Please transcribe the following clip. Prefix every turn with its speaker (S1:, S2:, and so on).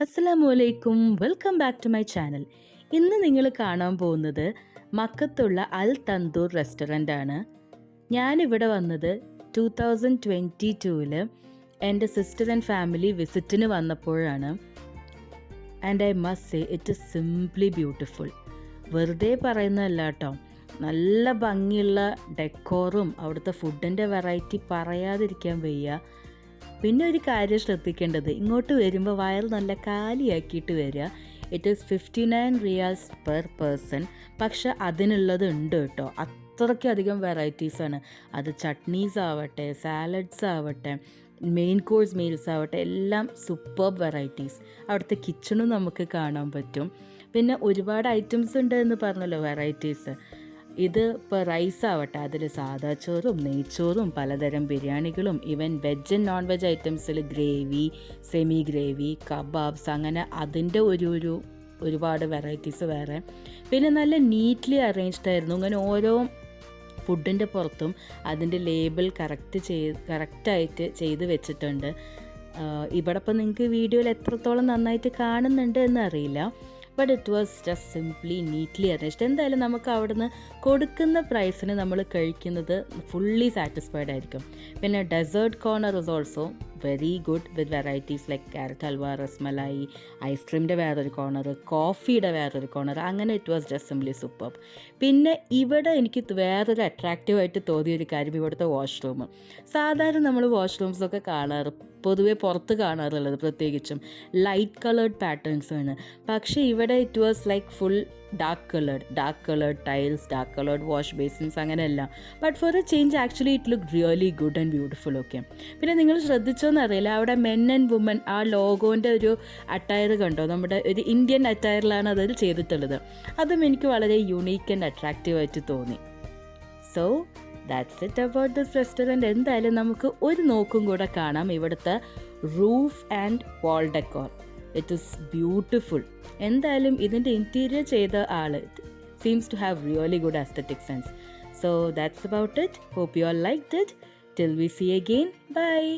S1: അസ്സലാമു അലൈക്കും, welcome back to my channel. ഇന്ന് നിങ്ങൾ കാണാൻ പോകുന്നത് മക്കത്തുള്ള അൽ തന്തൂർ റെസ്റ്റോറൻ്റ് ആണ്. ഞാനിവിടെ വന്നത് 2022 എൻ്റെ സിസ്റ്റർ ആൻഡ് ഫാമിലി വിസിറ്റിന് വന്നപ്പോഴാണ്. And I must say it is simply beautiful. വെറുതെ പറയുന്നതല്ല കേട്ടോ, നല്ല ഭംഗിയുള്ള ഡെക്കോറും അവിടുത്തെ ഫുഡിൻ്റെ വെറൈറ്റി പറയാതിരിക്കാൻ വയ്യ. പിന്നെ ഒരു കാര്യം ശ്രദ്ധിക്കേണ്ടത്, ഇങ്ങോട്ട് വരുമ്പോൾ വയർ നല്ല കാലിയാക്കിയിട്ട് വരിക. It is 59 riyals per person. പക്ഷെ അതിനുള്ളത് ഉണ്ട് കേട്ടോ, അത്രയ്ക്കധികം വെറൈറ്റീസാണ്. അത് ചട്നീസ് ആവട്ടെ, സാലഡ്സ് ആവട്ടെ, മെയിൻ കോഴ്സ് മീൽസ് ആവട്ടെ, എല്ലാം സൂപ്പർബ് വെറൈറ്റീസ്. അവിടുത്തെ കിച്ചണും നമുക്ക് കാണാൻ പറ്റും. പിന്നെ ഒരുപാട് ഐറ്റംസ് ഉണ്ട് എന്ന് പറഞ്ഞല്ലോ, വെറൈറ്റീസ്. ഇത് ഇപ്പോൾ റൈസ് ആവട്ടെ, അതിൽ സാദാ ചോറും നെയ്ച്ചോറും പലതരം ബിരിയാണികളും, even veg and non veg ഐറ്റംസിൽ ഗ്രേവി, സെമി ഗ്രേവി, കബാബ്സ്, അങ്ങനെ അതിൻ്റെ ഒരുപാട് വെറൈറ്റീസ് വേറെ. പിന്നെ നല്ല നീറ്റ്ലി അറേഞ്ച്ഡ് ആയിരുന്നു. ഇങ്ങനെ ഓരോ ഫുഡിൻ്റെ പുറത്തും അതിൻ്റെ ലേബിൾ കറക്റ്റായിട്ട് ചെയ്ത് വെച്ചിട്ടുണ്ട്. ഇവിടെ ഇപ്പോൾ നിങ്ങൾക്ക് വീഡിയോയിൽ എത്രത്തോളം നന്നായിട്ട് കാണുന്നുണ്ട് എന്നറിയില്ല, but it was just simply neatly arranged. എന്തായാലും നമുക്ക് അവിടുന്ന് കൊടുക്കുന്ന പ്രൈസിന് നമ്മൾ കഴിക്കുന്നത് ഫുള്ളി സാറ്റിസ്ഫൈഡ് ആയിരിക്കും. പിന്നെ dessert corner is also very good with varieties like carrot halwa, rasmalai, ഐസ്ക്രീമിൻ്റെ വേറൊരു കോർണർ, കോഫിയുടെ വേറൊരു കോർണർ, അങ്ങനെ it was just simply superb. പിന്നെ ഇവിടെ എനിക്ക് വേറൊരു അട്രാക്റ്റീവായിട്ട് തോന്നിയൊരു കാര്യം, ഇവിടുത്തെ വാഷ്റൂം. സാധാരണ നമ്മൾ വാഷ്റൂംസൊക്കെ പൊതുവെ പുറത്ത് കാണാറുള്ളത് പ്രത്യേകിച്ചും ലൈറ്റ് കളേർഡ് പാറ്റേൺസ് ആണ്. പക്ഷേ ഇവിടെ it was like full dark coloured tiles, dark coloured wash basins, അങ്ങനെയല്ല. But for a change actually it look really good and beautiful. Okay, പിന്നെ നിങ്ങൾ ശ്രദ്ധിച്ചോന്നറിയില്ല, അവിടെ മെൻ ആൻഡ് വുമൻ ആ ലോഗോൻ്റെ ഒരു അറ്റയർ കണ്ടോ? നമ്മുടെ ഒരു ഇന്ത്യൻ അറ്റയറിലാണ് അതിൽ ചെയ്തിട്ടുള്ളത്. അതും എനിക്ക് വളരെ യുണീക്ക് ആൻഡ് അട്രാക്റ്റീവായിട്ട് തോന്നി. So that's it about this restaurant. എന്തായാലും നമുക്ക് ഒരു നോക്കും കൂടെ കാണാം ഇവിടുത്തെ roof and wall decor. It is beautiful. എന്തായാലും ഇതിൻ്റെ ഇൻറ്റീരിയർ ചെയ്ത ആൾ seems to have really good aesthetic sense. So that's about it. Hope you all liked it. Till we see again. Bye.